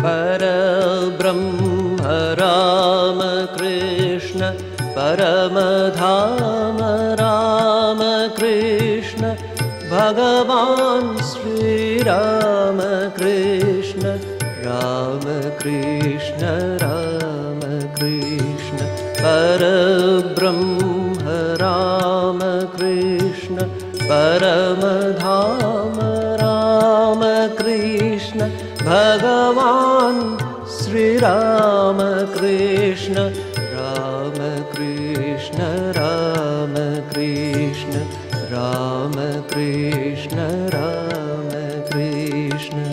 Parabrahm Ramakrishna Paramadham Ramakrishna Bhagavan Sri Ramakrishna Ramakrishna Ramakrishna Parabrahm Ramakrishna Paramadham Ramakrishna Bhagavan Sri Ramakrishna Ramakrishna Ramakrishna Ramakrishna Ramakrishna.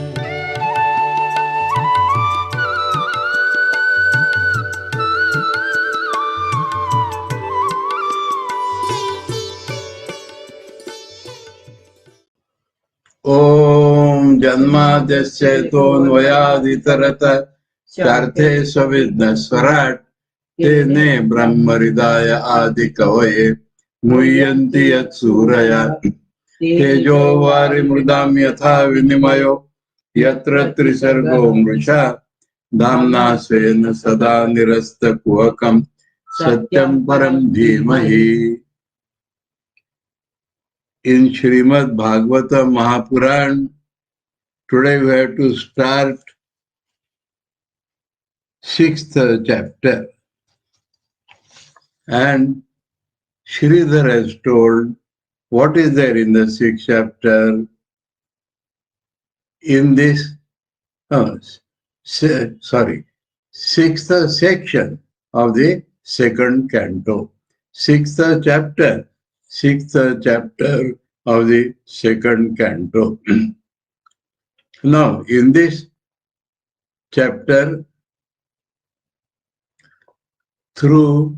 Om Janmadesya Tonvayaditarata Charte Swavidnaswarat Tene Brahmaridaya Adi Kavaye Muyanti Yat Suraya Tejo Vari Mridam Yatha Vinimayo Yatra Trisargo Mrisha Dhamna Svena Sada Nirasta Kuhakam Satyam Param Dhimahi. In Srimad Bhagavata Mahapurana, today we have to start 6th chapter. And Sridhar has told what is there in the 6th chapter in this, 6th section of the 2nd canto. 6th chapter, 6th chapter of the 2nd canto. Now, in this chapter, through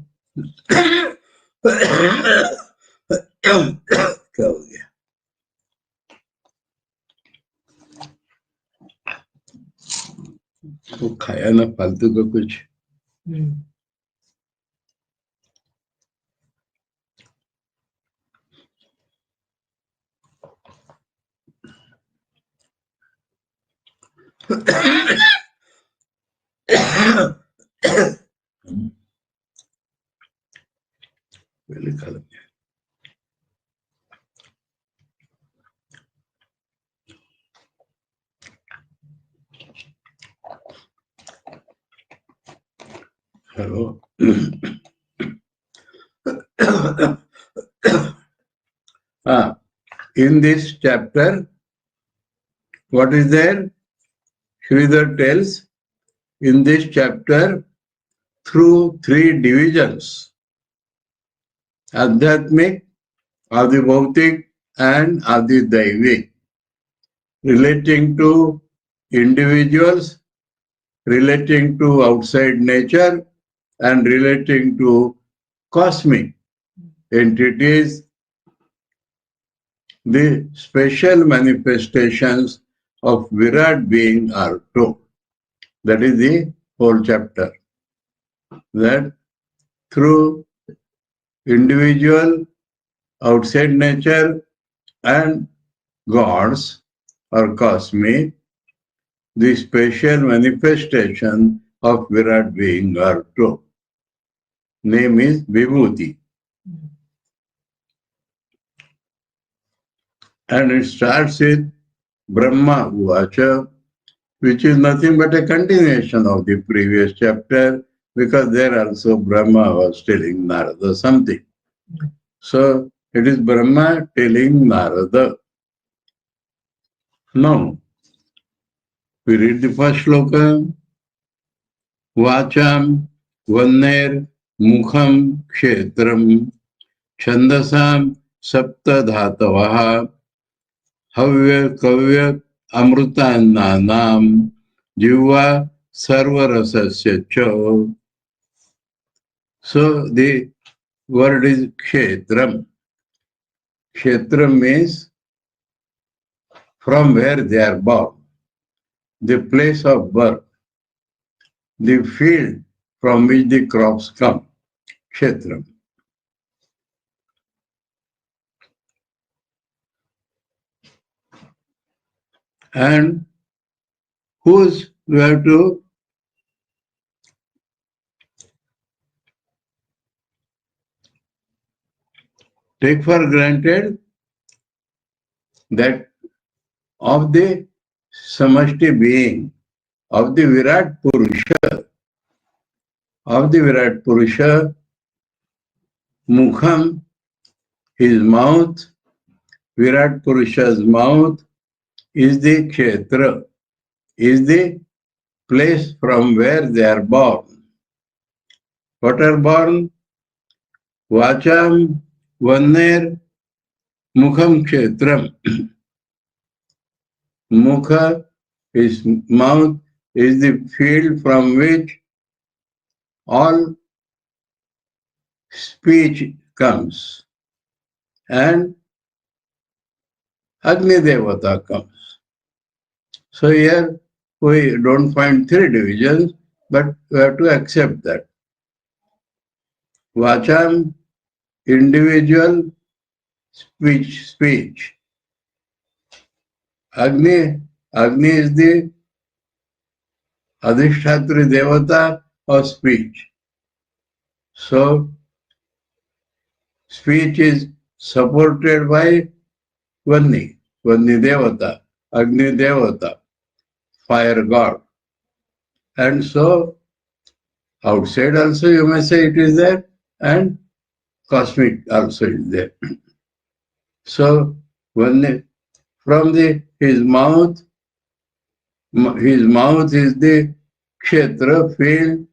वो खाया ना फालतू का कुछ. Hello. In this chapter, what is there? Sridhar tells, in this chapter, through 3 divisions, Adhyatmik, Adibhautik, and Adidaivik, relating to individuals, relating to outside nature, and relating to cosmic entities, the special manifestations of Virat being are told. That is the whole chapter. That through individual, outside nature, and gods or cosmic, the special manifestation of Virat being are told. Name is Vibhuti. And it starts with Brahma Uvacha, which is nothing but a continuation of the previous chapter, because there also Brahma was telling Narada something. So it is Brahma telling Narada. Now, we read the first shloka. Vacham Vanner Mukham Kshetram Chandasam Sapta Dhatavaha Havya Kavya Amrutananam Jiva Sarvarasasya Cha. So the word is Kshetram. Kshetram means from where they are born, the place of birth, the field from which the crops come. Kshetram. And whose we have to take for granted that of the Samashti being, of the Virat Purusha, Mukham, his mouth, Virat Purusha's mouth is the Kshetra, is the place from where they are born. What are born? Vacham, Vanner, Mukham Kshetram. Mukha, his mouth, is the field from which all speech comes. And Agni Devata comes. So here we don't find three divisions, but we have to accept that. Vacham, individual speech. Agni is the Adhishtatri Devata of speech. So speech is supported by Vanni Devata, Agni Devata, fire god. And so outside also you may say it is there, and cosmic also is there. So Vanni, from his mouth is the kshetra, field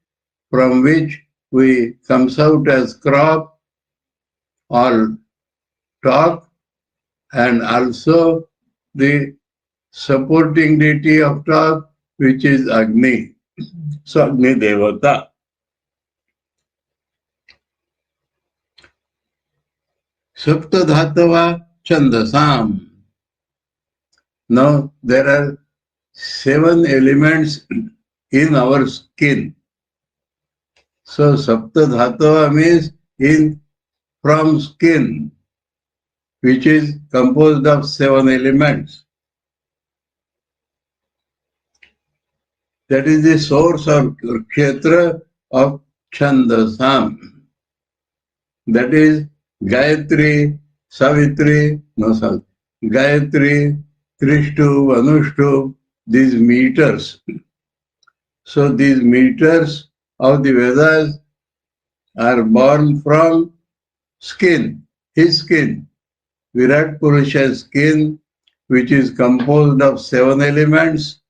from which we comes out as crop or talk, and also the supporting deity of talk, which is Agni. So Agni Devata. Sapta Dhatava Chandasam. Now there are 7 elements in our skin. So Sapta Dhatava means from skin, which is composed of 7 elements. That is the source of Kshetra of Chandasam. That is Gayatri, Savitri, Gayatri, Trishtu, Anushtu, these meters. So these meters of the Vedas are born from skin, his skin, Virat Purusha's skin, which is composed of 7 elements.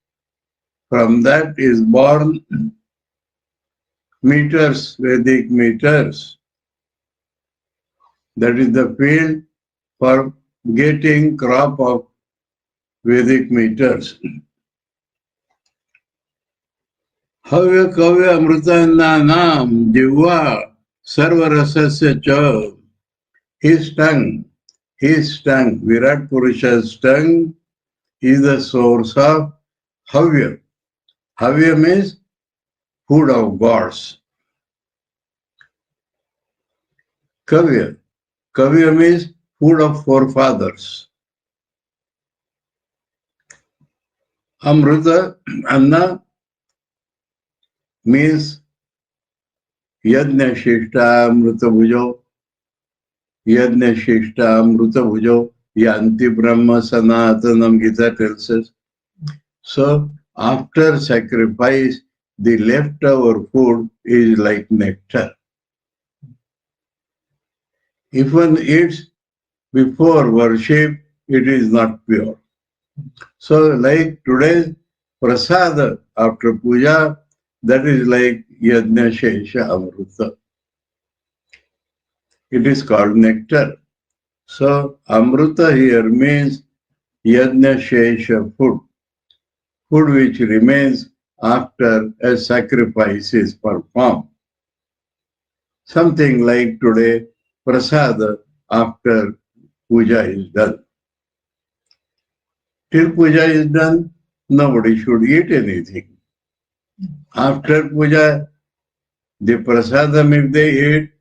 From that is born meters, Vedic meters. That is the field for getting crop of Vedic meters. Havya Kavya Amrutananam Jiva Sarvarasasya Cha. His tongue, Virat Purusha's tongue, is the source of Havya. Havya means food of gods. Kavya means food of forefathers. Amruta, Anna, means Yajna Shishta Amruta Bhujo. Yajna Shishta Amruta Bhujo. Yanti Brahma Sanatanam, Gita tells us. So after sacrifice, the leftover food is like nectar. If one eats before worship, it is not pure. So like today's prasada after puja, that is like Yajna Shesha Amruta. It is called nectar. So Amruta here means Yajna Shesha food which remains after a sacrifice is performed. Something like today prasada after puja is done. Till puja is done, nobody should eat anything. After puja, the prasadam if they eat,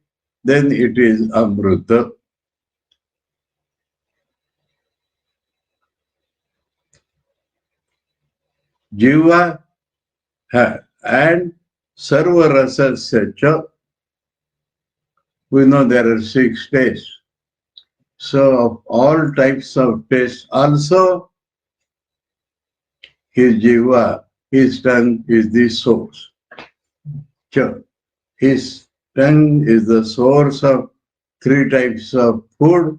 then it is amruta. Jiva And Sarva Rasasya Cha, we know there are 6 tastes. So of all types of tastes, also his jiva, his tongue is the source. Cha. His tongue is the source of 3 types of food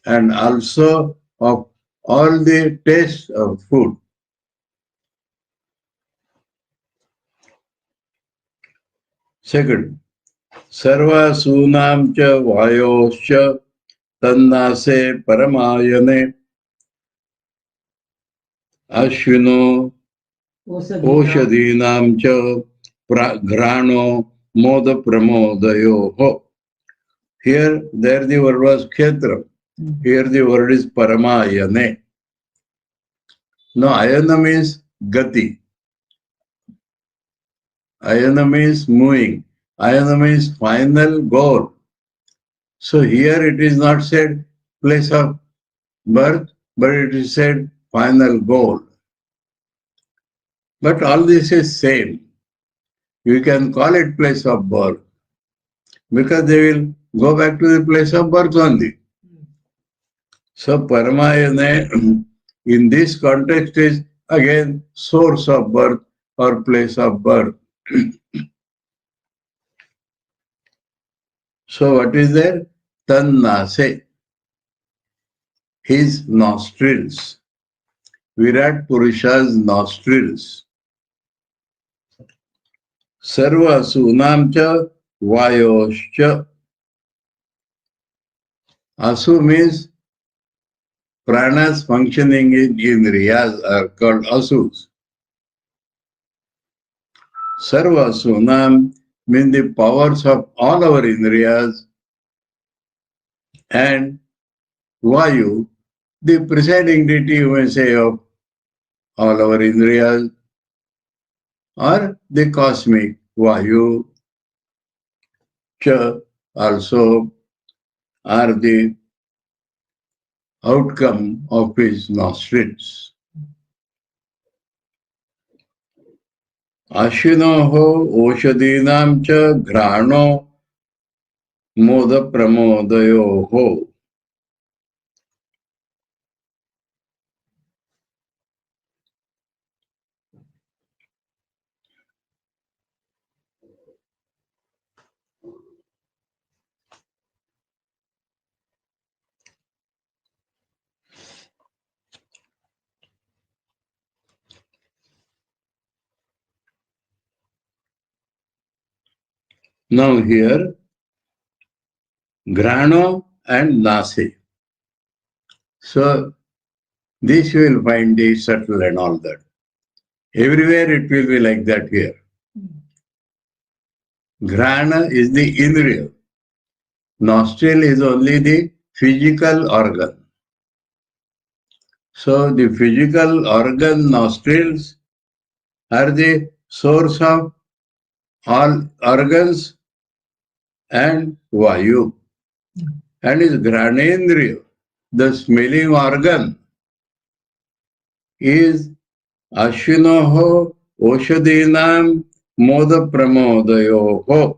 and also of all the tastes of food. Second, Sarva Sunam Cha Vayoscha Tannase Paramayane Ashvino Oshadinam Cha Grano Moda Pramodayo. Here, there the word was Kshetra. Here the word is Paramayane. Now, Ayana means Gati. Ayana means moving. Ayana means final goal. So here it is not said place of birth, but it is said final goal. But all this is same. You can call it place of birth because they will go back to the place of birth only. So Paramayana in this context is again source of birth or place of birth. So what is there? Tannase, his nostrils. Virat Purusha's nostrils. Sarva Sunamcha Vayoscha. Asu means pranas functioning in indriyas are called asus. Sarva Sunam means the powers of all our indriyas, and Vayu, the presiding deity, you may say, of all our indriyas, or the cosmic Vayu, Cha also are the outcome of his nostrils. Ashinoho Oshadinam Cha Grano Moda Pramodayoho. Now here, Grano and Nase. So this you will find the subtle and all that. Everywhere it will be like that here. Grana is the indriya. Nostril is only the physical organ. So the physical organ nostrils are the source of all organs and Vayu. And is Granendriya, the smelling organ, is Ashinoho Oshadinam Moda Pramodayoho.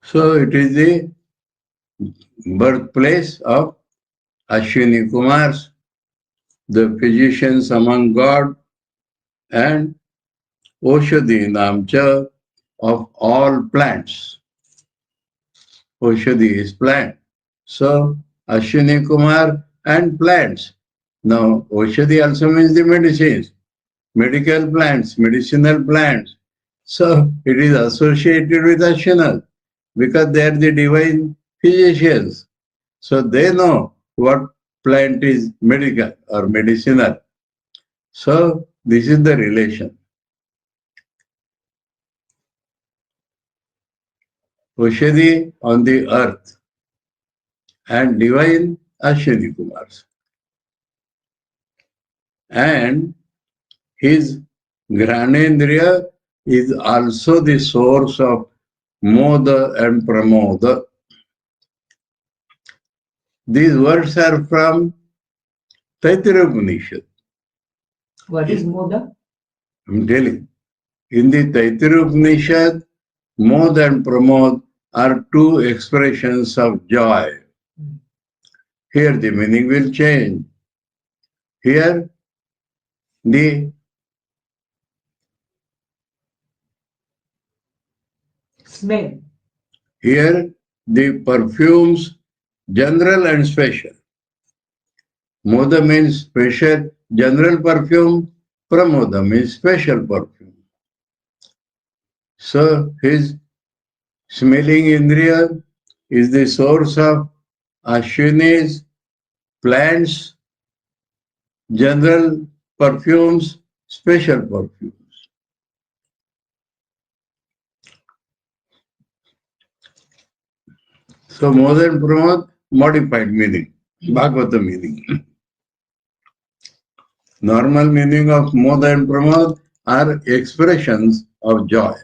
So it is the birthplace of Ashwini Kumars, the physicians among God, and Oshadi Namcha of all plants. Oshadi is plant. So Ashwini Kumar and plants. Now Oshadi also means the medicines, medical plants, medicinal plants. So it is associated with Ashwina because they are the divine physicians. So they know what plant is medical or medicinal. So this is the relation. Oshadi on the earth and divine Ashwini Kumars. And his Granendriya is also the source of Moda and Pramoda. These words are from Taittiriya Upanishad. What is Moda? I'm telling. In the Taittiriya Upanishad, Mod and Pramod are two expressions of joy. Here the meaning will change. Here the Smell. here the perfumes, general and special. Moda means special, general perfume. Pramoda means special perfume. So his smelling indriya is the source of Ashwini's plants, general perfumes, special perfumes. So Moda and Pramod, modified meaning, Bhagavata meaning. Normal meaning of Moda and Pramod are expressions of joy,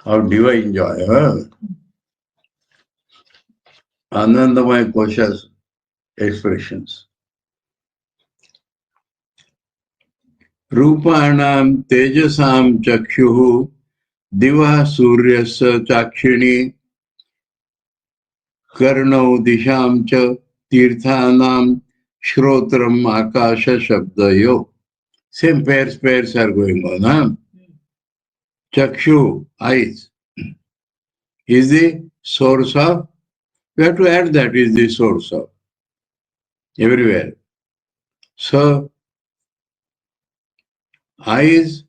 of divine joy. Anandamaya Kosha's expressions. Rupanam tejasam chakshuhu diva suryasa chakshini karnau disham cha tirthanam shrotram akasha shabdayo. Same pairs are going on. Huh? Chakshu, eyes, is the source of, we have to add that is the source of everywhere. So, eyes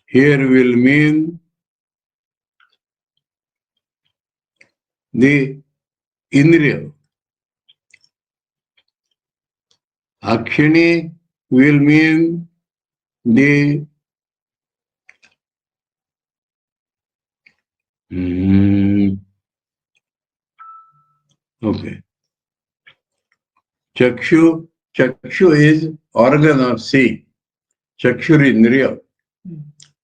here will mean the indriya. Akshini will mean the okay. Chakshu is organ of seeing. Chakshurindriya.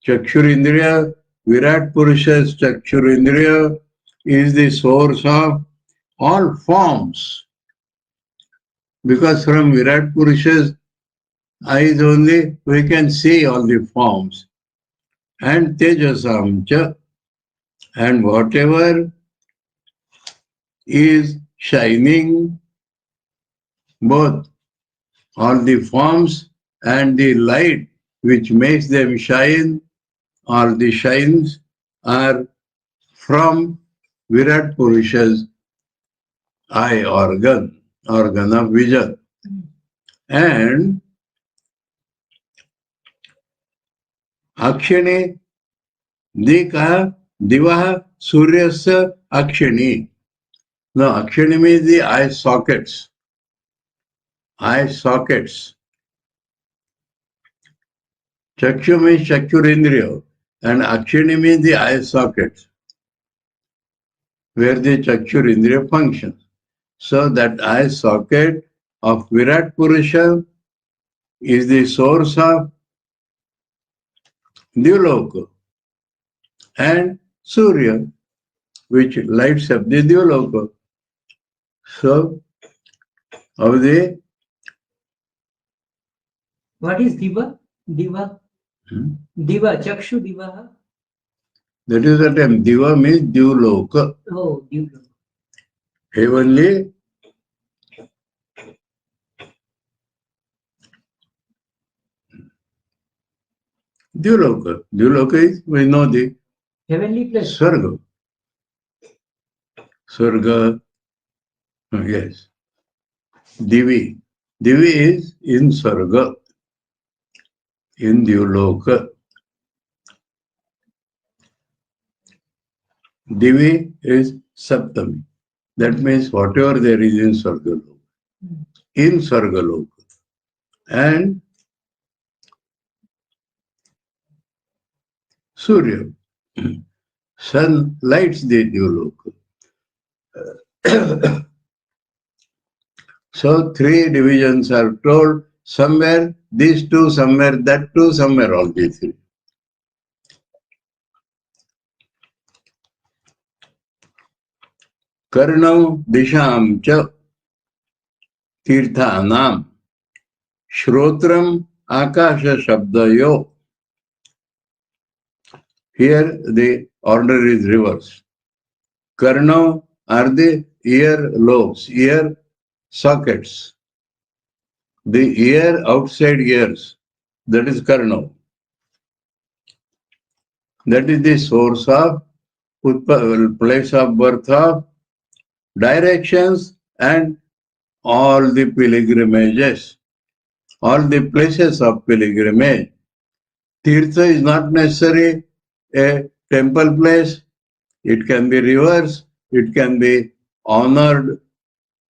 Chakshurindriya, Virat Purusha's Chakshurindriya is the source of all forms. Because from Virat Purusha's eyes only we can see all the forms. And Tejasamcha, and whatever is shining, both all the forms and the light which makes them shine, all the shines are from Virat Purusha's eye organ of vision. And Akshani, Dika, Divaha, Suryasa, Akshani. Now, Akshani means the eye sockets. Eye sockets. Chakshu means Chakshurindriya, and Akshani means the eye sockets, where the Chakshurindriya functions. So that eye socket of Virat Purusha is the source of Dyaloka and Surya, which lights up the Dyaloka. So, of the What is Diva? Diva? Diva, Chakshu Diva. that is the term. Diva means Dyaloka. Oh, Diva. Heavenly Dyaloka. Dyaloka is, we know the Heavenly place. Sarga. Sarga, yes. Divi. Divi is in Sarga, in Dyaloka. Divi is Saptami. That means whatever there is in Sargaloka. In Sargaloka. And Surya. Sun lights the Dyaloka. So three divisions are told: somewhere these two, somewhere that two, somewhere all these three. Karnau disham cha tirthanam shrotram akasha shabdayo. Here the order is reversed. Karnau are the ear lobes, ear sockets. The ear, outside ears, that is Karnau. That is the source of, place of birth of directions and all the pilgrimages, all the places of pilgrimage. Tirtha is not necessarily a temple place. It can be rivers, it can be honored,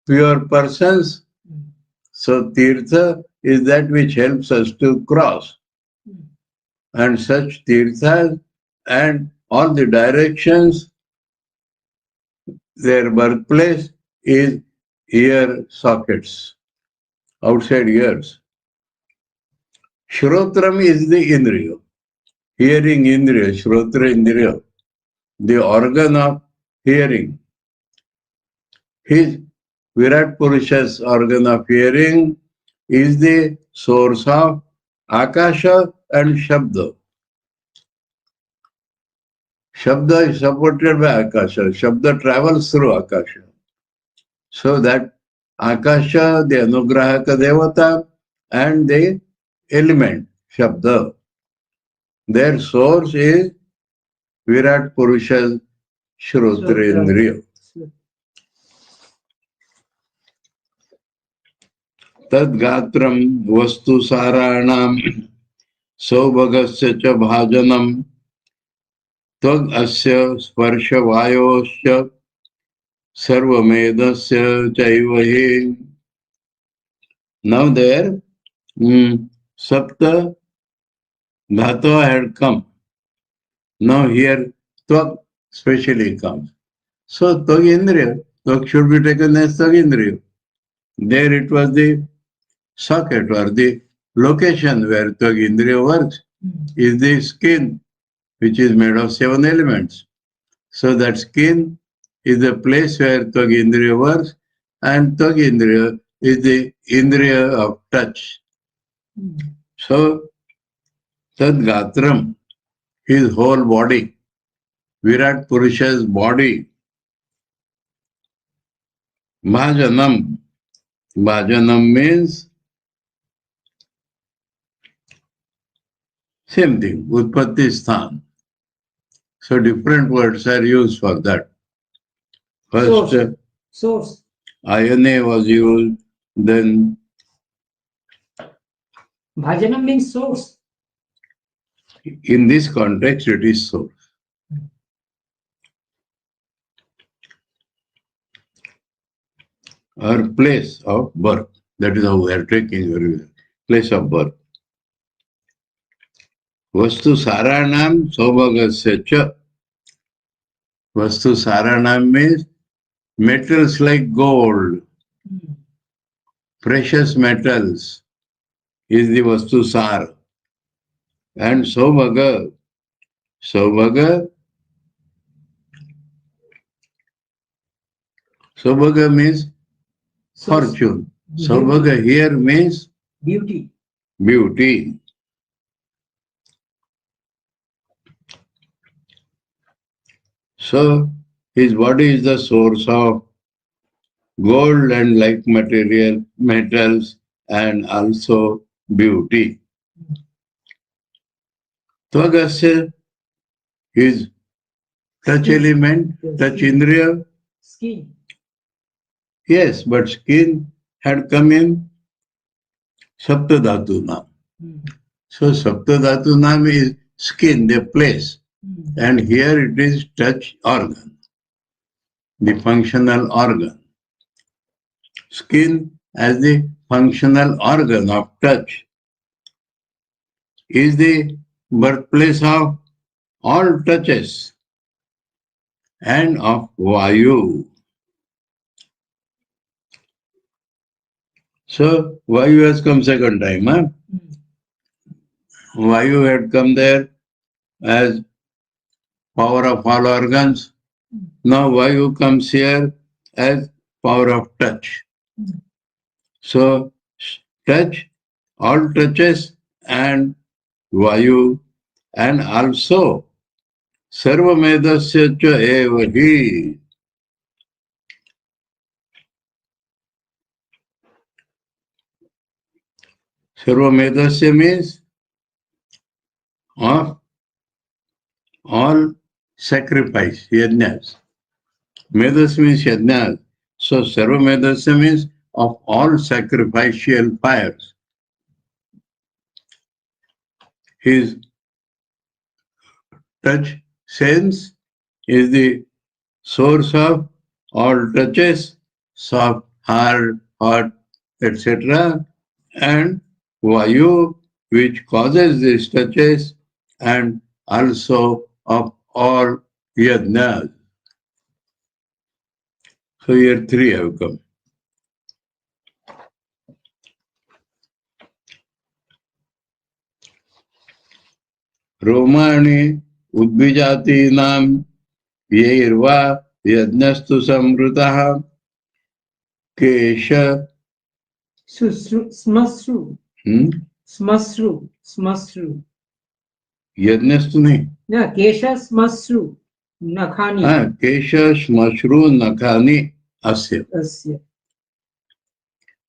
pure persons. So Tirtha is that which helps us to cross. And such Tirthas and all the directions, their birthplace is ear sockets, outside ears. Shrotram is the Indriya, hearing Indriya, Shrotra Indriya, the organ of hearing. His Virat Purusha's organ of hearing is the source of Akasha and Shabda. Shabda is supported by Akasha. Shabda travels through Akasha. So that Akasha, the Anugrahaka Devata, and the element, Shabda, their source is Virat Purusha's Shrotrendriya. Tad gatram vastu saranam saubhagasya cha bhajanam tad asya sparsha vayosya sarvamedasya chaivahi. Now there sapta dhatu had come. Now here tvak specially comes. So tvak indriya, tvak should be taken as tvak indriya. There it was the socket or the location where tvak indriya works is the skin, which is made of 7 elements. So that skin is the place where tvak indriya works, and tvak indriya is the indriya of touch. So tad gatram, his whole body, Virat Purusha's body. Bhajanam. Bhajanam means same thing, Utpatti Sthan. So different words are used for that. First, Source. Ayane was used, then Bhajanam means source. in this context it is source. Or place of birth. That is how we are taking everywhere. Place of birth. Vastu saranam saubhagasya cha. Vastu saranam means metals like gold, precious metals is the vastu sar. And saubhaga. Saubhaga means fortune. Saubhaga here means beauty. Beauty. So his body is the source of gold and like material metals and also beauty. Tvagasya is touch element, touch indriya. Skin. Yes, but skin had come in Saptadhatu Nam. So Saptadhatu Nam is skin, the place. And here it is touch organ, the functional organ. Skin as the functional organ of touch is the birthplace of all touches and of Vayu. So Vayu has come second time. Huh? Vayu had come there as power of all organs. Now Vayu comes here as power of touch. So touch, all touches and Vayu, and also Sarvamedasya cha eva hi. Sarvamedasya means of all sacrifice, yajnas. Medas means yajnas. So Sarvamedasya means of all sacrificial fires. His touch sense is the source of all touches, soft, hard, hot, etc. And Vayu, which causes these touches, and also of all yajnas. So here three have come. Romani udbijatinam yeirva yajnastu samrutaha kesha. Smasru. Smasru. Yajnastu nahi. Yeah, Kesha Smasru. Nakhani. Kesha shmashru nakhani asya.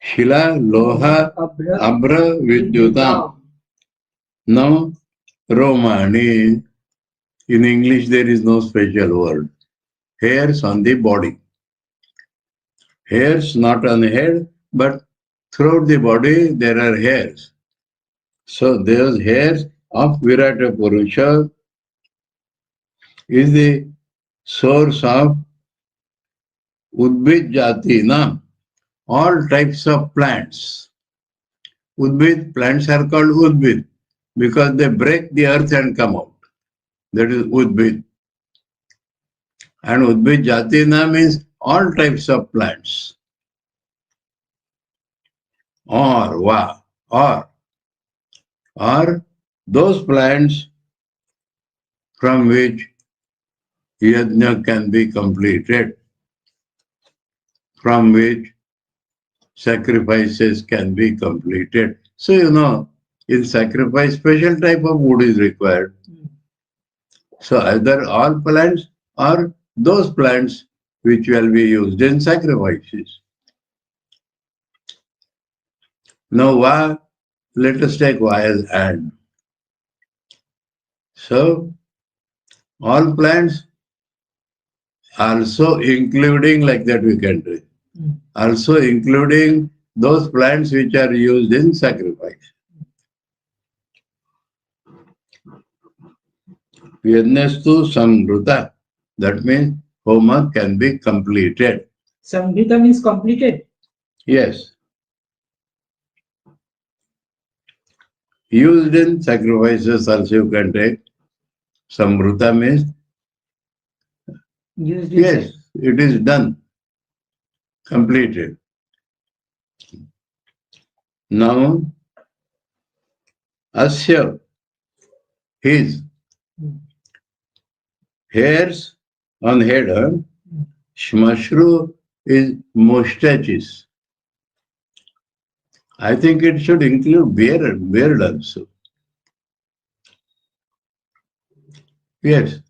Shila loha abra vidyutam. Now Romani, in English there is no special word. Hairs on the body. Hairs not on the head, but throughout the body there are hairs. So those hairs of Virata Purusha is the source of Udbid Jatina, all types of plants. Udbid, plants are called Udbid because they break the earth and come out. That is Udbid. And Udbid Jatina means all types of plants. Or those plants from which yajna can be completed, from which sacrifices can be completed. So, in sacrifice, special type of wood is required. So, either all plants or those plants which will be used in sacrifices. Now, let us take Y as and. So, all plants also including, like that we can do it, also including those plants which are used in sacrifice. Yajnastu samruta. That means homa can be completed. Samrita means completed. Yes. Used in sacrifices also you can take. Samruta means Used in yes, it is done, completed. Now, asya, his hairs on head, shmashru is mustaches. I think it should include beard also. Yes.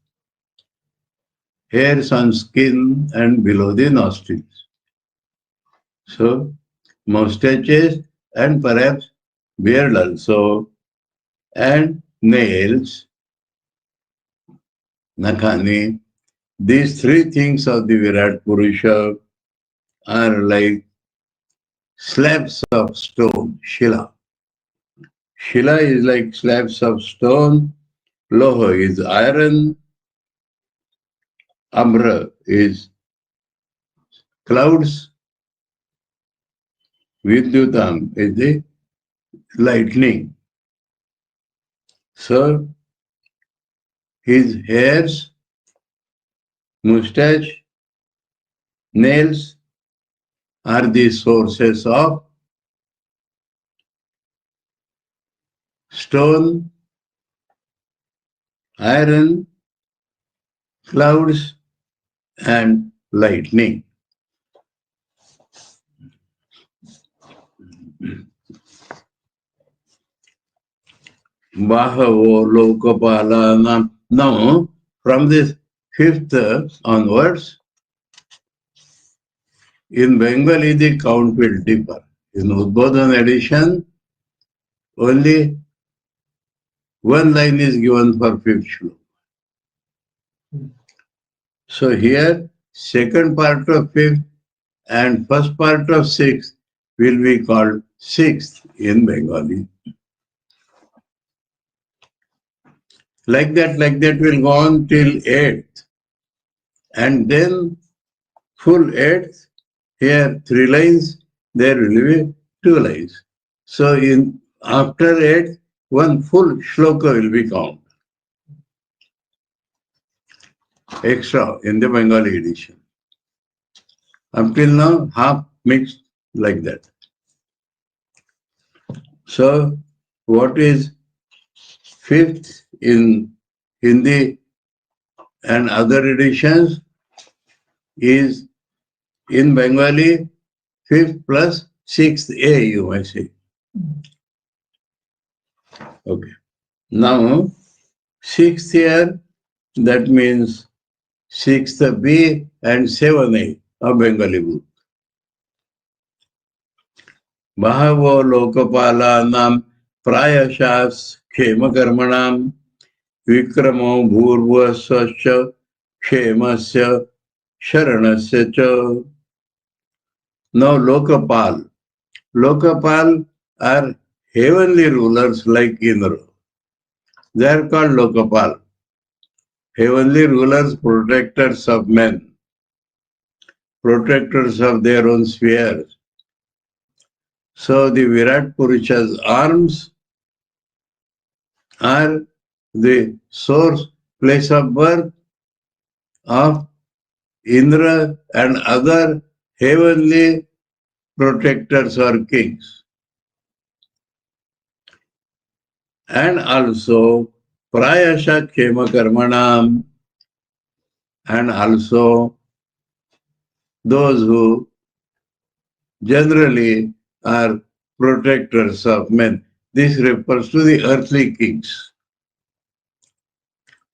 Hairs on skin and below the nostrils. So, mustaches and perhaps beard also, and nails, nakhani. These three things of the Virat Purusha are like slabs of stone, shila. Shila is like slabs of stone, loha is iron, amra is clouds, vidyutam is the lightning. So, his hairs, mustache, nails are the sources of stone, iron, clouds, and lightning. Bahavo Lokapala. Now, from this fifth onwards, in Bengali the count will differ. In Udbodhan edition, only one line is given for fifth shloka. So here, second part of fifth and first part of sixth will be called sixth in Bengali. Like that will go on till eighth. And then full eighth, here 3 lines, there will be 2 lines. So in after eighth, one full shloka will be counted. Extra in the Bengali edition. Up till now, half mixed like that. So, what is fifth in Hindi and other editions is in Bengali, fifth plus sixth A, you may say. Okay. Now, sixth here, that means sixth B and 7A of Bengali book. Bahavo Lokapalanam Prayashas Khemakarmanam Vikramo Bhurvasasya Khemasya Sharanasya Cha. Now Lokapal. Lokapal are heavenly rulers like Indra. They are called Lokapal. Heavenly rulers, protectors of men, protectors of their own spheres. So the Virat Purusha's arms are the source, place of birth of Indra and other heavenly protectors or kings. And also Prayasha Khema Karmanam, and also those who generally are protectors of men. This refers to the earthly kings.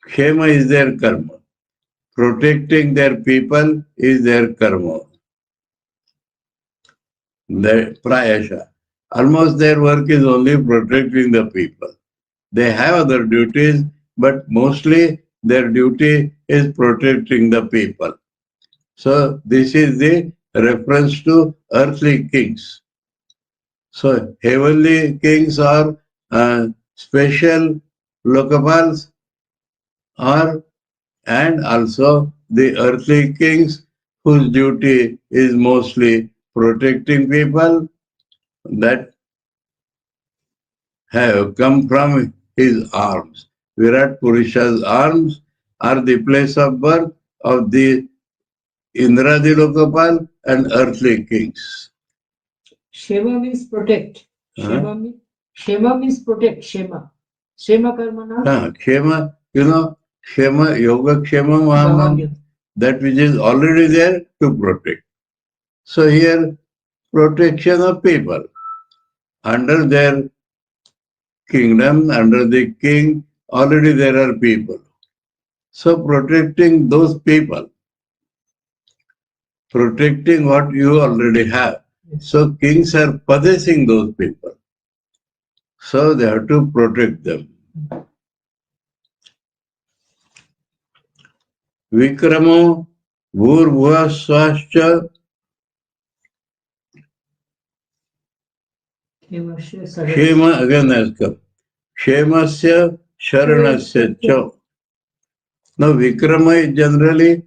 Khema is their karma. Protecting their people is their karma. The Prayasha. Almost their work is only protecting the people. They have other duties, but mostly their duty is protecting the people. So this is the reference to earthly kings. So heavenly kings are special Lokapals, and also the earthly kings whose duty is mostly protecting people that have come from his arms. Virat Purusha's arms are the place of birth of the Indradi Lokapal and earthly kings. Shema means protect. Shema means protect. Shema. Shema Karmana. Kshema, Kshema, Yoga Kshema Mahaman, that which is already there to protect. So here, protection of people. Under their kingdom, under the king, already there are people. So protecting those people, protecting what you already have. So kings are possessing those people. So they have to protect them. Vikramo Bhurbhuva Swascha Shema, again has come. Shemasya Sharanasya Cha. Now Vikrama is generally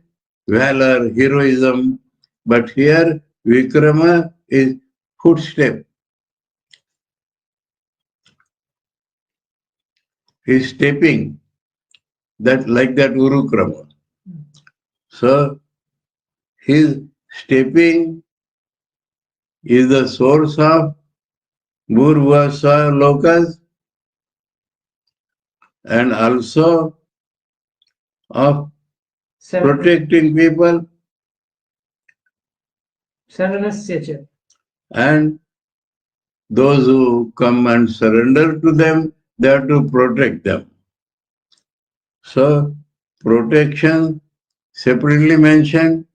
valor, heroism, but here Vikrama is footstep. He is stepping, that like that Urukrama. So his stepping is the source of Bhurvasa Lokas and also of Sarana- protecting people Saranasya cha. and those who come and surrender to them, they have to protect them. So, protection separately mentioned.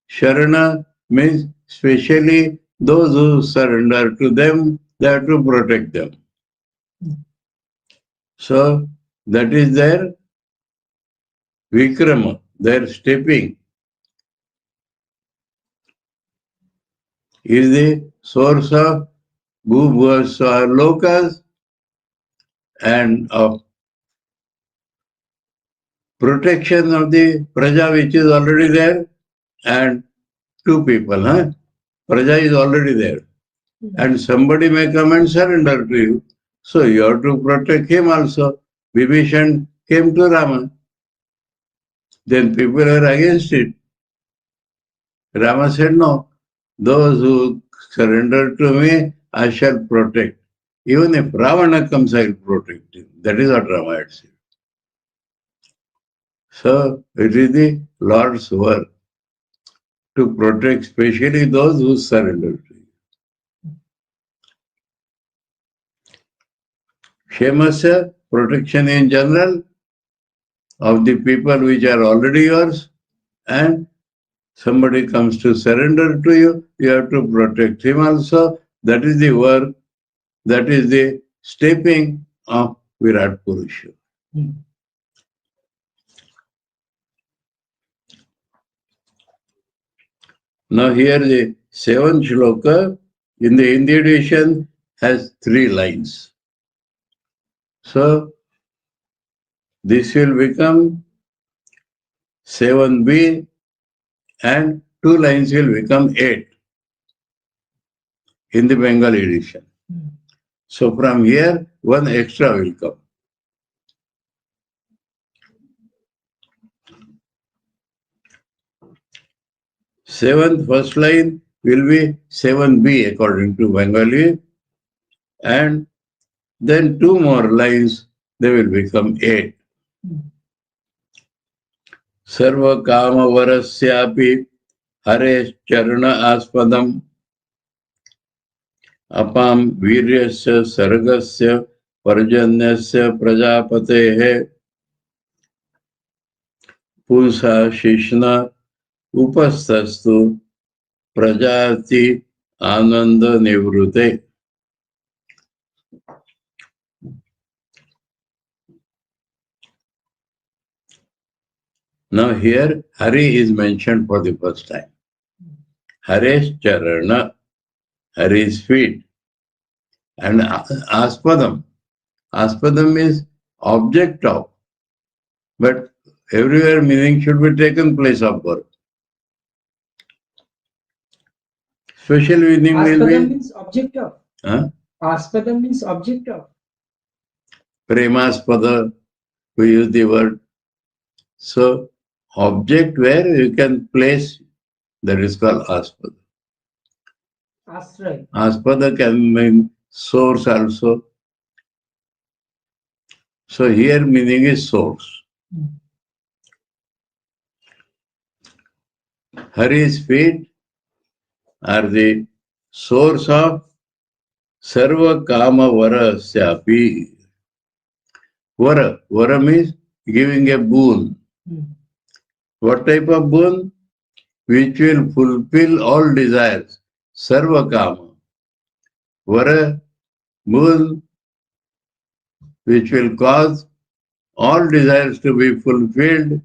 Sharana means specially those who surrender to them, they have to protect them. So, that is their vikrama, their stepping is the source of bhuvasva lokas and of protection of the praja which is already there, and two people, huh? Praja is already there. And somebody may come and surrender to you. So you have to protect him also. Vibhishan came to Rama. Then people were against it. Rama said, no, those who surrender to me, I shall protect. Even if Ravana comes, I will protect him. That is what Rama had said. So it is the Lord's work to protect especially those who surrender to you. Kshemasya, protection in general of the people which are already yours, and somebody comes to surrender to you, you have to protect him also. That is the work, that is the stepping of Virat Purusha. Now here the seventh shloka in the Hindi edition has 3 lines. So this will become 7b and 2 lines will become 8 in the Bengali edition. So from here, 1 extra will come. Seventh first line will be 7b according to Bengali, and then 2 more lines, they will become 8. Sarva kama varasyapi hare charana aspadam apam viryasya sargasya parjanyasya prajapatehe punsa shishna upastastu prajati ananda nivrute. Now here Hari is mentioned for the first time. Haresh charana, Hari's feet, and aspadam. Aspadam is object of, but everywhere meaning should be taken place of birth. Special meaning will Aspadam be means object of. huh? Aspadam means object of. Premaspada, we use the word. So object where you can place, that is called aspada. Astray. Aspada can mean source also. So here meaning is source. Hari's feet are the source of sarva kama vara syapi. Vara. Vara means giving a boon. What type of boon? Which will fulfill all desires. Sarva kama. Vara, boon, which will cause all desires to be fulfilled.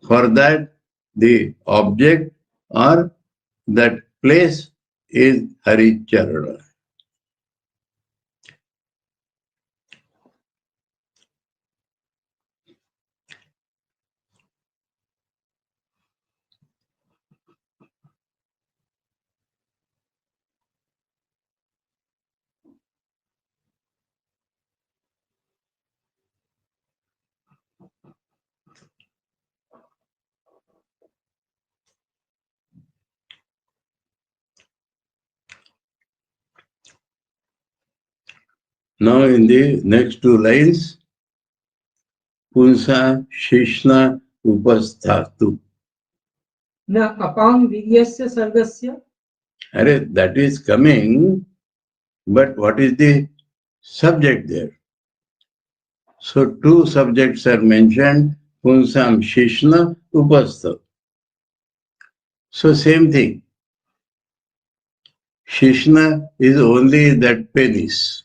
For that, the object or that place is Hari Charana. Now in the next two lines, Punsa Shishna Upasthatu. न अपां वीर्यस्य सर्गस्य. That is coming, but what is the subject there? So two subjects are mentioned, Punsam Shishna Upastha. So same thing. Shishna is only that penis.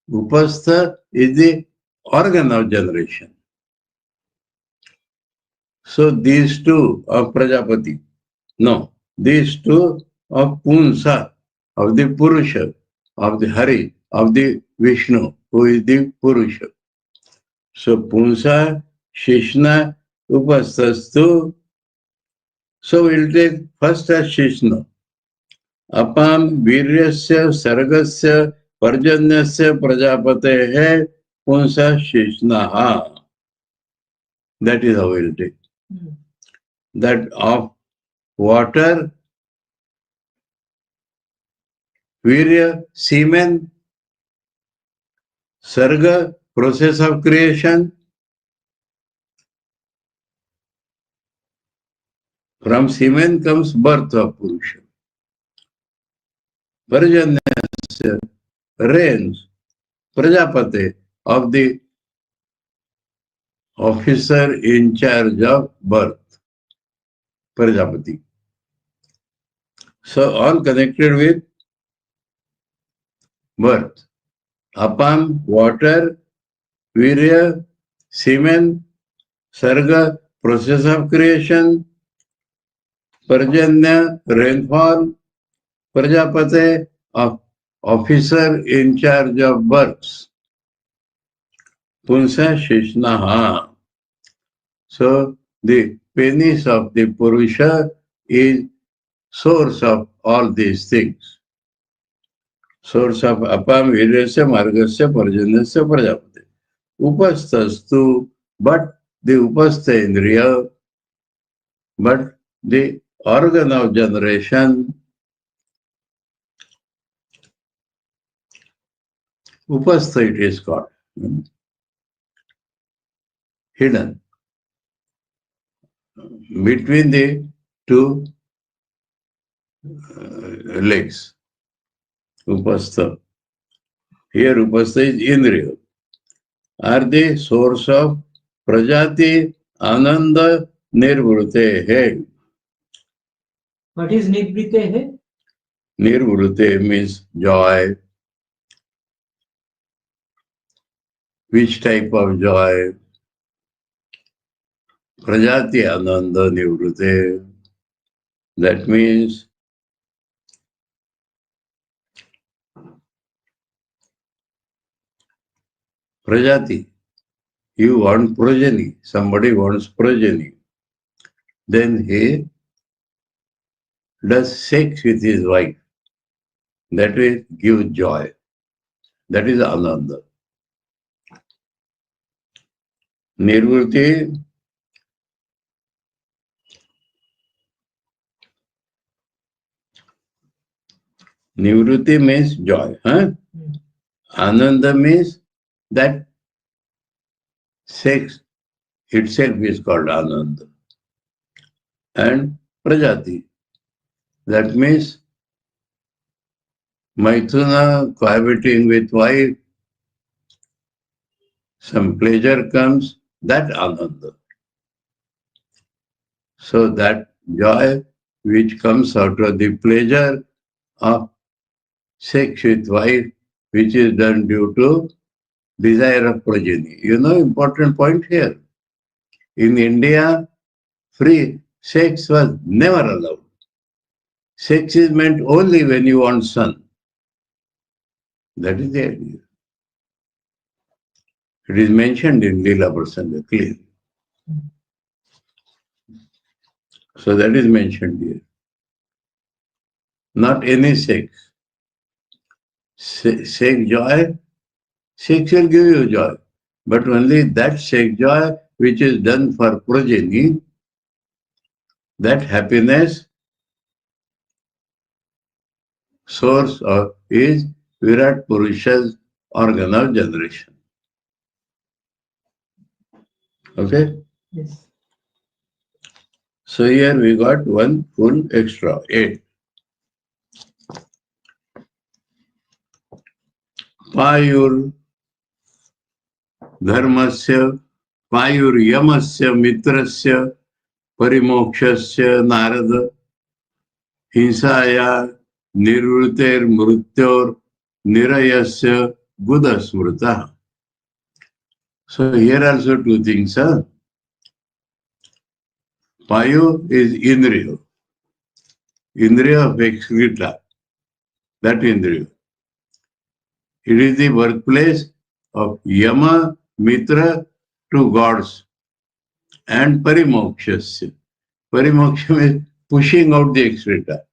Upastha is the organ of generation. So these two of Prajapati, no, these two of Punsa, of the Purusha, of the Hari, of the Vishnu, who is the Purusha. So Punsa, Shishna, Upastastu. So we'll take first as Shishna. Apam Viryasya Sargasya Parjanyasya Prajapatehe Punsa Shishnaha. That is how we'll take. That of water, Virya, semen, Sarga, process of creation. From semen comes birth of Purusha. Parjanyasya, rains, Prajapate, of the officer in charge of birth, Prajapati. So all connected with birth. Apam, water, Virya, semen, Sarga, process of creation, Parjanya, rainfall, Prajapate, of officer in charge of births. Punsa Shishnaha. So the penis of the Purusha is source of all these things. Source of Apam, Viryasya, Margasya, Parjanyasya, Prajapate. Upastastu, but the Upastha Indriya, but the organ of generation, Upastha it is called, hidden between the two legs. Upastha. Here Upastha is Indriya. Are the source of Prajati Ananda Nirvrute. What is nivrite hai? Nirvrute means joy. Which type of joy? Prajati Ananda Nivrute. That means Prajati. You want progeny. Somebody wants progeny. Then he does sex with his wife. That will give joy. That is Ananda. Nirvrti, Nivruti means joy. Ananda means that sex itself is called Ananda. And Prajati. That means Maithuna cohabiting with wife, some pleasure comes, that Ananda. So that joy which comes out of the pleasure of sex with wife, which is done due to desire of progeny. Important point here. In India, free sex was never allowed. Sex is meant only when you want son. That is the idea. It is mentioned in Leela Prasanga clearly. So that is mentioned here. Not any sex. Sex joy, sex will give you joy. But only that sex joy which is done for progeny, that happiness source of is Virat Purusha's organ of generation. Okay? Yes. So here we got one full extra, 8. Payur dharmasya, payur yamasya mitrasya, parimokshasya narada, hinsaya nirvruter mrutyor nirayasya buddha smrita. So here also two things. Payu is indriya. Indriya of excreta. That indriya. It is the birthplace of Yama, Mitra, two gods, and Parimokshasya. Parimoksha is pushing out the excreta.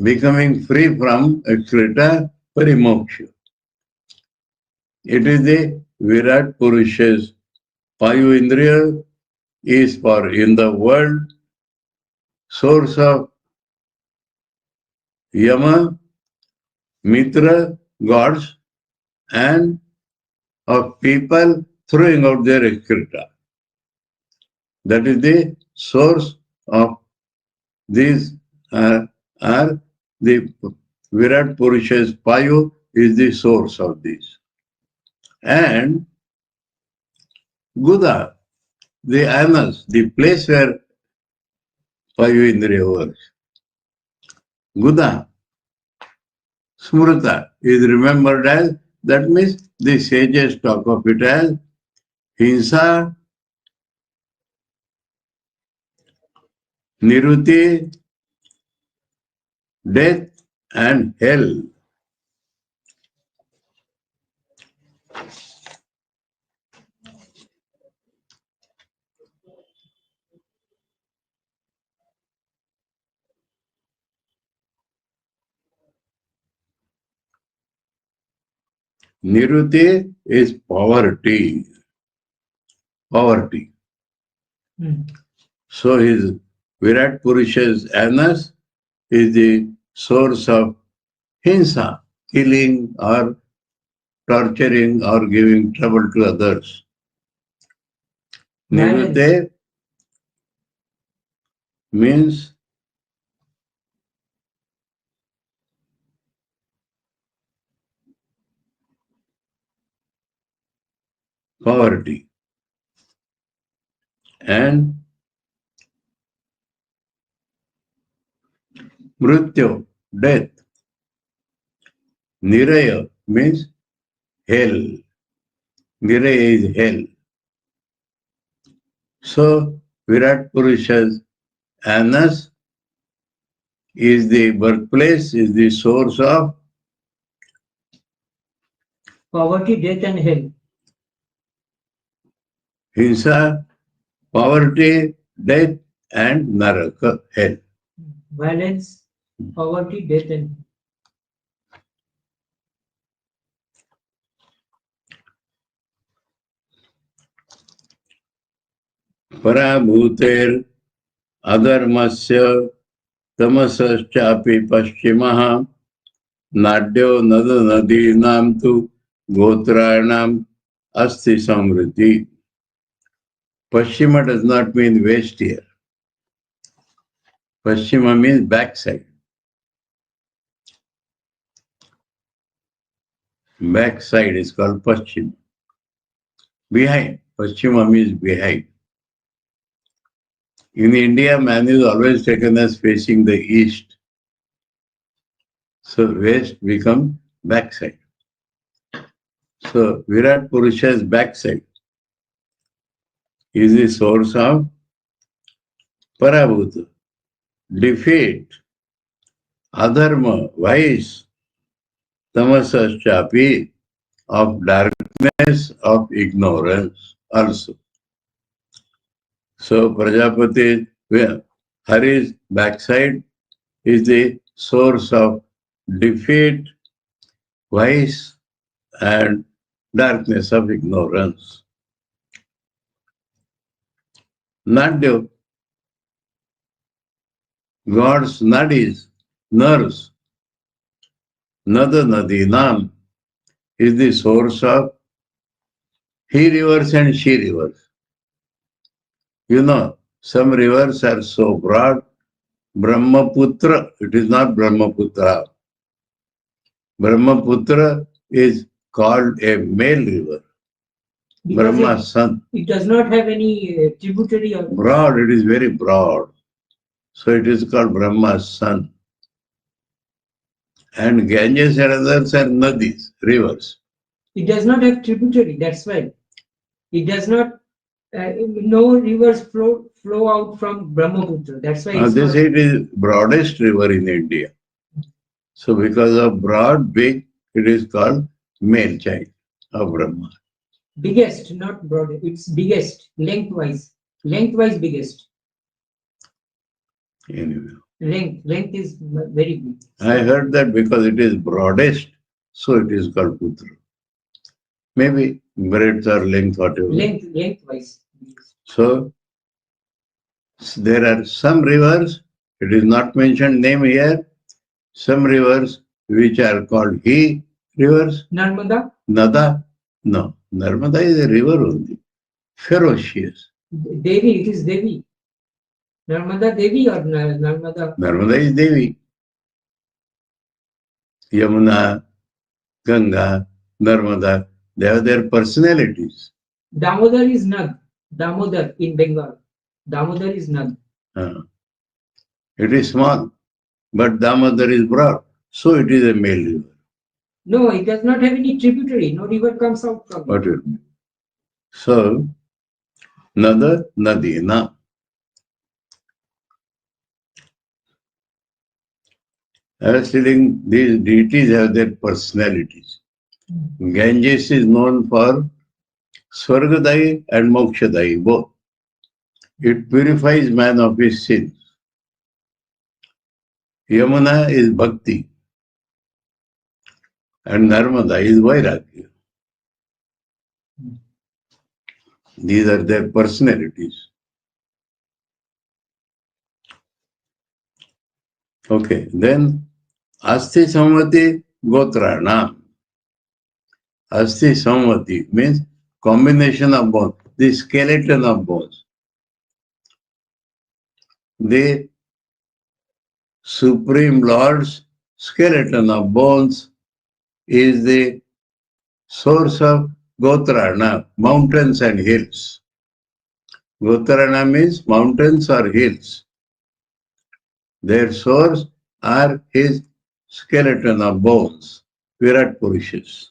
Becoming free from excreta, Parimoksha. It is the Virat Purusha's Payu Indriya is for in the world source of Yama, Mitra, gods, and of people throwing out their excreta. That is the source of these are the Virat Purusha's Payu is the source of this. And Guda, the anus, the place where Payu Indriya works. Guda, Smrita is remembered as, that means the sages talk of it as Hinsa, Niruti, death and hell. Niruti is poverty. Poverty. So his Virat Purusha's anus is the source of hinsa, killing or torturing or giving trouble to others. Nirute means poverty. And mrityu, death. Niraya means hell. Niraya is hell. So Virat Purusha's anus is the birthplace, is the source of Poverty, death, and hell. hinsa, poverty, death, and naraka, hell. Violence, poverty, death, and Parabhuter adharmasya tamasaschapi paschimah nadyo nadinam tu gotranam asti samriti. Paschima does not mean west here. Paschima means backside. Backside is called Paschima. Behind. Paschima means behind. In India, man is always taken as facing the east. So west becomes backside. So Virat Purusha's backside is the source of Parabhuta, defeat, adharma, vice, tamasaschapi, of darkness, of ignorance also. So Prajapati, Hari's backside is the source of defeat, vice, and darkness of ignorance. Nadya, God's nadis, nerves, nada nadinam, is the source of he rivers and she rivers. You know, some rivers are so broad. Brahmaputra, it is not Brahmaputra. Brahmaputra is called a male river. Because Brahma Son. it does not have any tributary or Broad, it is very broad. So it is called Brahma Son. And Ganges and others are nadis, rivers. it does not have tributary. That's why it does not. No rivers flow out from Brahmaputra. That's why it's They not, say it is broadest river in India. So because of broad, big, it is called male child of Brahma. biggest, not broad. It's biggest, lengthwise biggest. Anyway, Length is very big. I heard that because it is broadest, so it is called Putra. Maybe breadth or length, whatever. Lengthwise. So there are some rivers, it is not mentioned name here, some rivers which are called he rivers. Narmada? Nada? No. Narmada is a river only. Ferocious. Devi, it is Devi. Narmada Devi or Narmada? Narmada is Devi. Yamuna, Ganga, Narmada, they have their personalities. Damodar is Nag. Damodar in Bengal. Damodar is Nag. It is small, but Damodar is broad, so it is a male river. No, it does not have any tributary. No river comes out from What it. it means? So, Nada, Nadina. I was telling these deities have their personalities. Ganges is known for Swargadai and Mokshadai, both. It purifies man of his sins. Yamuna is Bhakti and Narmada is Vairagya. These are their personalities. Okay, then Asti Samvati Gotrana. Asti Samvati means combination of bones, the skeleton of bones. The Supreme Lord's skeleton of bones is the source of Gotrana, mountains and hills. Gotrana means mountains or hills. Their source are his skeleton of bones, Virat Purushas.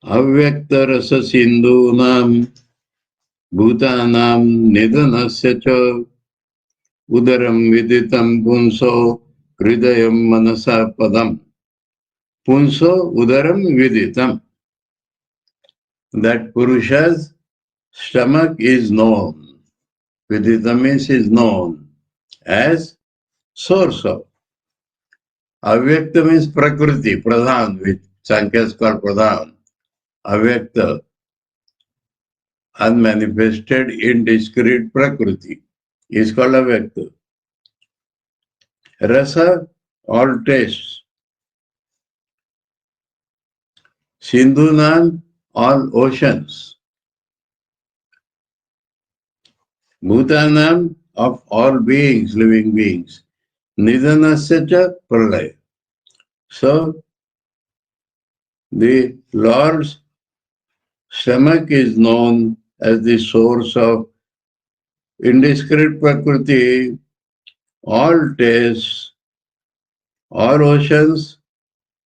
Avyakta rasa sindhunam bhutanam nidanasya cha udaram viditam punso hridayam manasa padam. Punso udaram viditam. That Purusha's stomach is known. Viditam means is known as source of. Avyakta means Prakriti, Pradhan, which Sankhya is called Pradhan. Avyakta, unmanifested, indiscrete Prakriti is called Avyakta. Rasa, all tastes. Sindhunan, all oceans. Bhutanam, of all beings, living beings. Nidanasya cha pralaya. So, the Lord's stomach is known as the source of indiscrete Prakriti, all tastes, all oceans,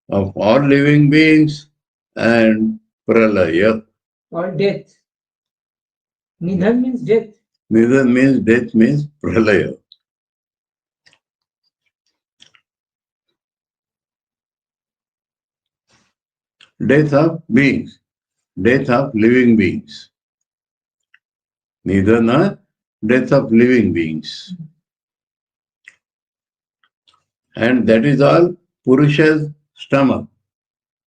of all living beings, and pralaya. Or death. Nidhan means death. Nidan means death means pralaya. Death of beings, death of living beings. Nidana, death of living beings. And that is all Purusha's stomach.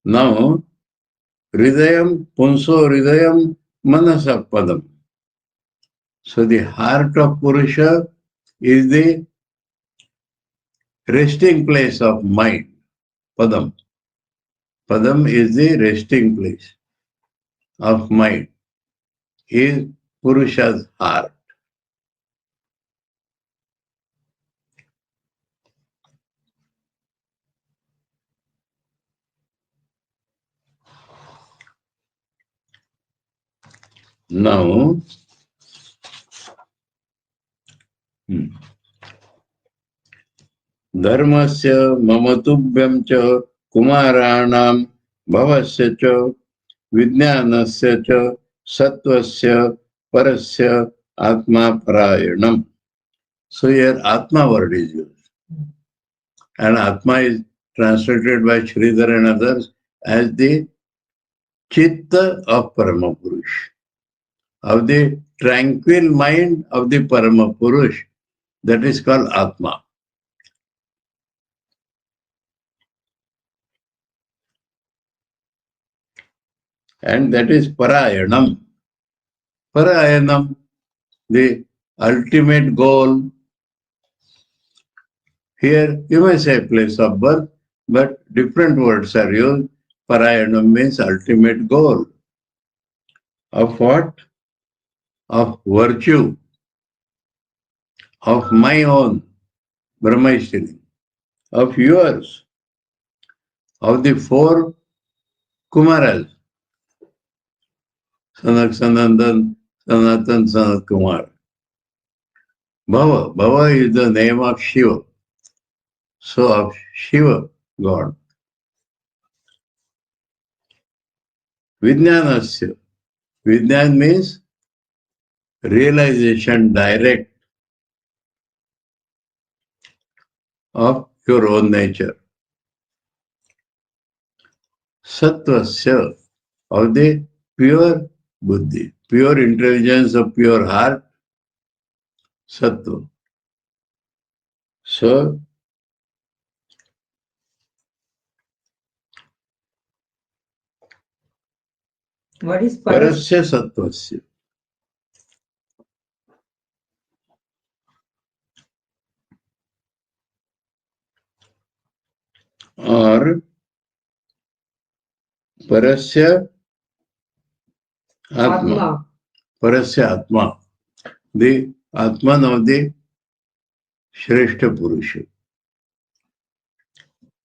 Now, Hridayam, Punso Hridayam Manasa Padam. So the heart of Purusha is the resting place of mind. Padam. Padam is the resting place of mind. Is Purusha's heart. Now, धर्मस्य ममतुभ्यं च कुमाराणां भवस्य च विज्ञानस्य च सत्वस्य परस्य आत्मा परायणम. So here Atma word is used. And Atma is translated by Sridhar and others as the Chitta of Paramapurush, of the tranquil mind of the Paramapurush. That is called Atma. And that is Parayanam. Parayanam, the ultimate goal. Here you may say place of birth, but different words are used. Parayanam means ultimate goal. Of what? Of virtue. Of my own, Brahmaishri. Of yours. Of the four Kumaras. Sanak Sanandan, Sanatan, Sanat Kumar. Bhava. Bhava is the name of Shiva. So of Shiva, God. Vijnanasya. Vijnan means realization direct of your own nature. Sattvasya, of the pure buddhi, pure intelligence of pure heart, sattva. So, What is parasya sattvasya. Or parasya atma. Parasya atma. The Atman of the Shrestha Purusha.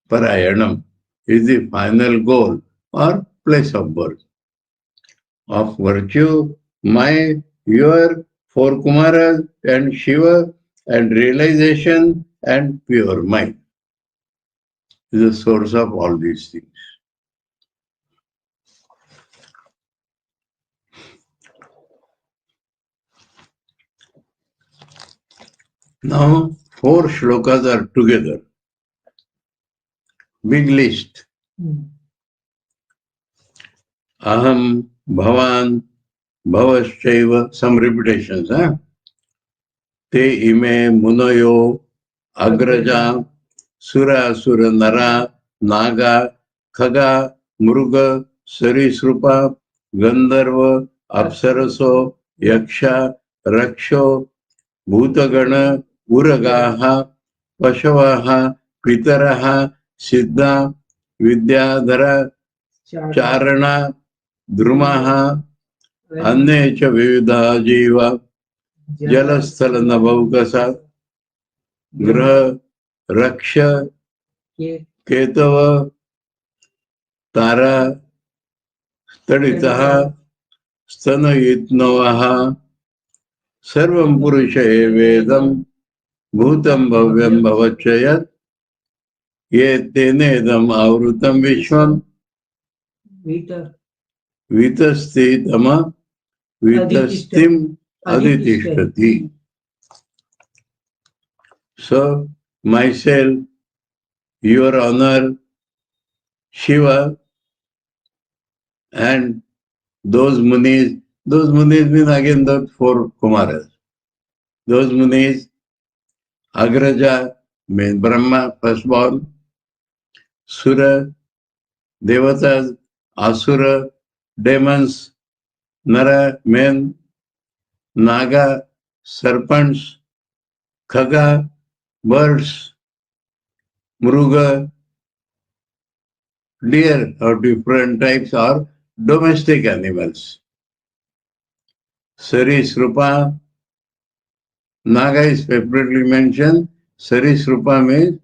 Parayanam is the final goal or place of birth. Of virtue, my, your, four Kumaras and Shiva and realization and pure mind is the source of all these things. Now, four shlokas are together. Big list. Aham, Bhavan, Bhavaschaiva, some repetitions. Te ime munayo, agraja, sura asura nara, naga, khaga, mruga, sarisrupa, gandharva, apsaraso, yaksha, raksho, bhutagana, uragaha, pashavaha, pitaraha, siddha, vidyadhara, charana, drumaha, अन्य च विविधा जीवा जलस्थल नभौकसा ग्रह रक्ष केतव तारा तडितः स्तनयित्नवः सर्वं पुरुष एवेदं भूतं भव्यं भवच्चयत् ये तेनेदम् आवृतं विश्वं वितस्तितम Vitastim aditishkati. So, myself, your honor, Shiva, and those munis mean again the four Kumaras. Those munis, Agraja means Brahma, firstborn, Sura, Devatas, Asura, demons, Nara, men, Naga, serpents, Khaga, birds, Mruga, deer of different types or domestic animals. Sarisrupa, Naga is separately mentioned. Sarisrupa means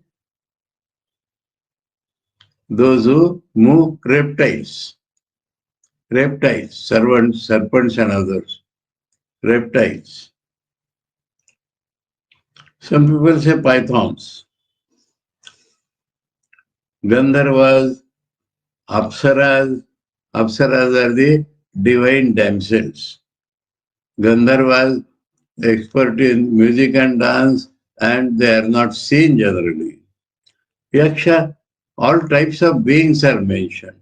those who move reptiles. Reptiles, serpents and others. Reptiles. Some people say pythons. Gandharvas, Apsaras. Apsaras are the divine damsels. Gandharvas expert in music and dance, and they are not seen generally. Yaksha, all types of beings are mentioned.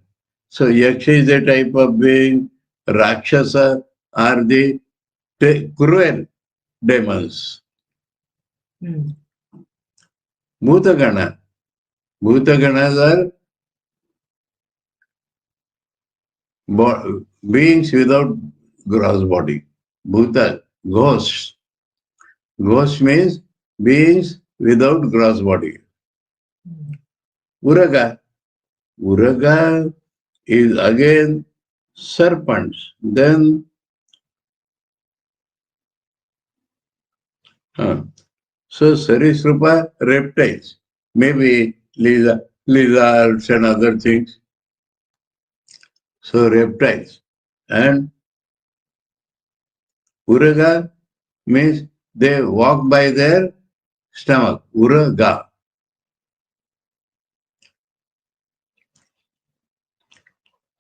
So Yaksha is a type of being, Rakshasa are the cruel demons. Bhutagana. Bhutaganas are beings without gross body. Bhuta, ghosts. Ghost means beings without gross body. Uraga. Uraga is again serpents. Then so Sarisrupa, reptiles, maybe lizards and other things. So reptiles. And Uraga means they walk by their stomach. Uraga.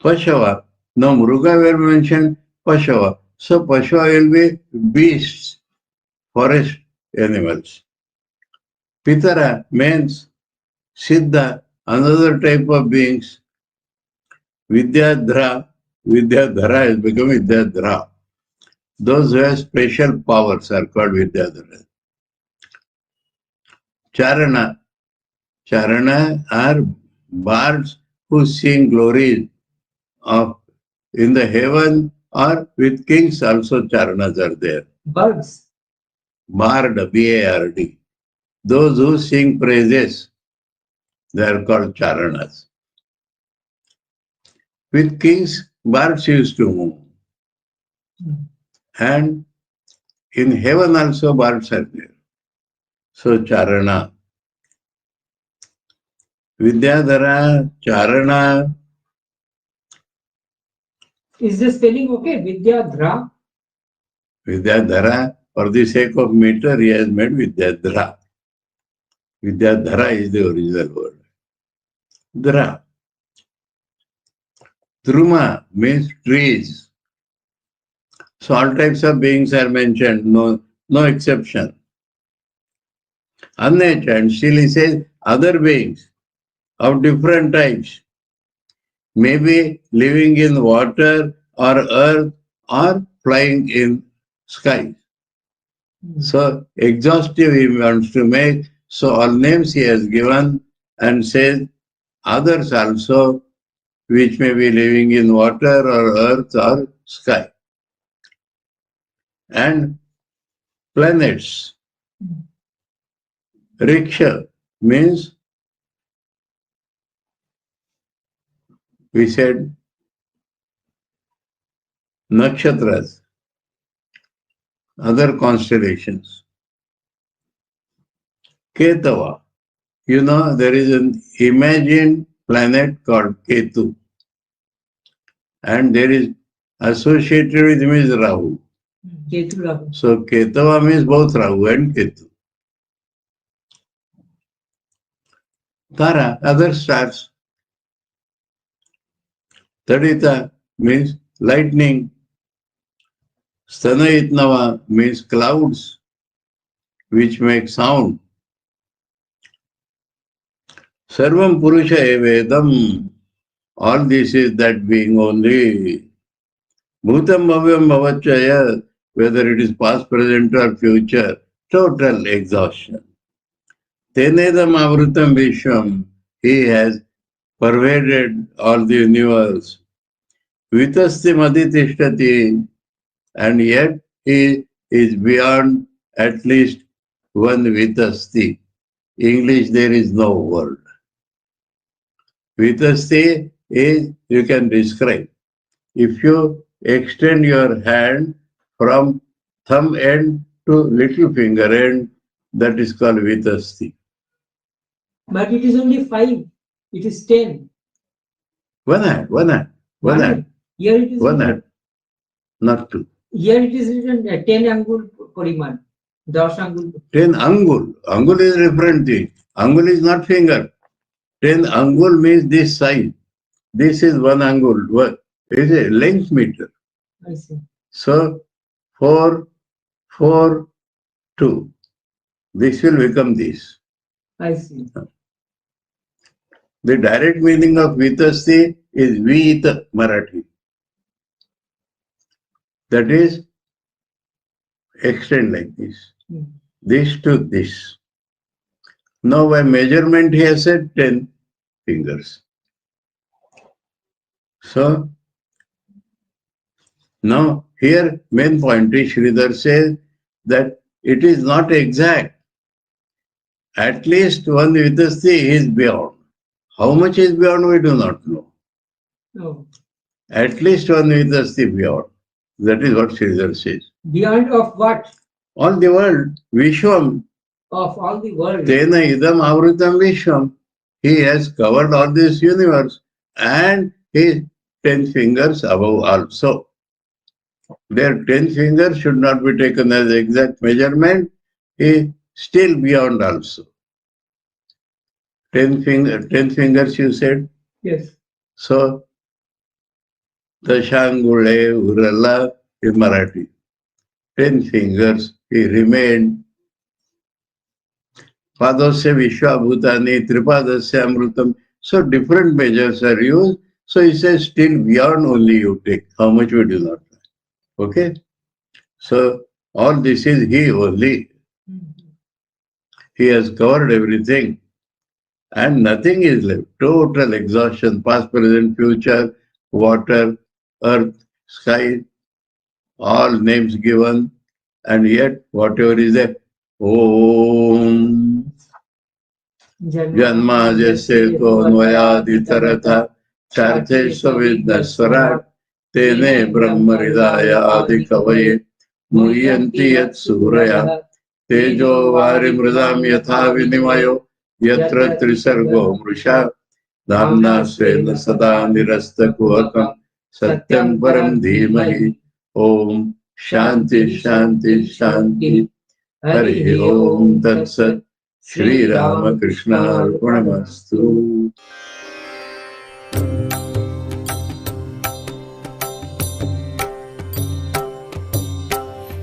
Pashava. No, Mruga were mentioned, Pashava. So Pashava will be beasts, forest animals. Pitara means Siddha, another type of beings. Vidyadhara, Vidyadhara has become Vidyadhara. Those who have special powers are called Vidyadhara. Charana. Charana are bards who sing glories of in the heaven, or with kings also Charanas are there. Birds. Bard, B-A-R-D. Those who sing praises, they are called Charanas. With kings, bards used to move. And in heaven also bards are there. So Charana. Vidyadhara, Charana. Is the spelling okay? Vidyadhara? Vidyadhara, for the sake of meter, he has made Vidyadhara. Vidyadhara is the original word. Dhara. Druma means trees. So all types of beings are mentioned, no exception. Annech, and still he says other beings of different types, maybe living in water or earth or flying in sky. So exhaustive he wants to make, so all names he has given and says others also which may be living in water or earth or sky. And planets. Riksha means, we said, nakshatras, other constellations. Ketava. You know, there is an imagined planet called Ketu. And there is associated with him is Rahu. Ketu Rahu. So Ketava means both Rahu and Ketu. Tara, other stars. Tadita means lightning. Stanayitnava means clouds which make sound. Sarvam Purusha Evedam. All this is that being only. Bhutam Bhavyam Bhavachaya, whether it is past, present or future, total exhaustion. Tenedam Avrutam Vishwam, he has pervaded all the universe. Vitasti madhitishtati, and yet he is beyond at least one vitasti. English, there is no word. Vitasti is, you can describe. If you extend your hand from thumb end to little finger end, that is called vitasti. But it is only 5. It is 10. One hand, one hand, one hand, Here it is one written, hand, not two. here it is written 10 angul pariman. 10 angul. 10 angul. Angul is different thing. Angul is not finger. 10 angul means this size. This is 1 angul. What? It is a length meter. I see. So 4, 4, 2. This will become this. I see. The direct meaning of vitasti is vita Marathi. That is, extend like this. This to this. Now by measurement he has said 10 fingers. So now here main point is Sridhar says that it is not exact. At least one vitasti is beyond. How much is beyond we do not know. No. At least one vitasti beyond. That is what Sridhar says. Beyond of what? All the world, Vishwam. Of all the world. Tena idam avrutam Vishwam. He has covered all this universe and his 10 fingers above also. Their 10 fingers should not be taken as exact measurement. He is still beyond also. 10 fingers you said? Yes. So, Dashangule Urala is Marathi. 10 fingers he remained. Padasya Vishwabhutani, Tripadasya Amrutam. So different measures are used. So he says still beyond only you take. How much we do not know. Okay? So all this is he only. He has covered everything. And nothing is left. Total exhaustion, past, present, future, water, earth, sky, all names given. And yet whatever is there, Om Janma Jase Ko Noyaditarata Charte Savidnaswarat Tene Brahmaridaya Adikavaye Muyanti Yat Suraya Tejo Vari Mridam Yatha Vinimayo Yatra Trisargo Mrisha Dhamna Svena Sada Nirasta Kuhakam Satyam Param Dhimahi Om Shanti Shanti Shanti Hari Om Tat Sat Shri Ramakrishna Arpanamastu.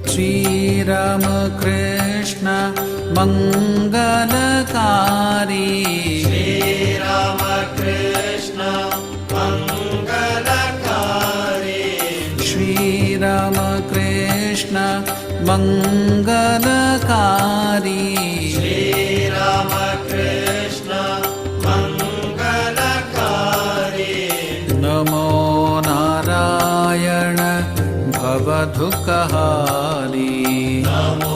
Shri Ramakrishna Mangalakari. Shri Ramakrishna Mangalakari. Shri Ramakrishna Mangalakari. Shri Ramakrishna Mangalakari. Namo Narayana Bhavadukahari. Namo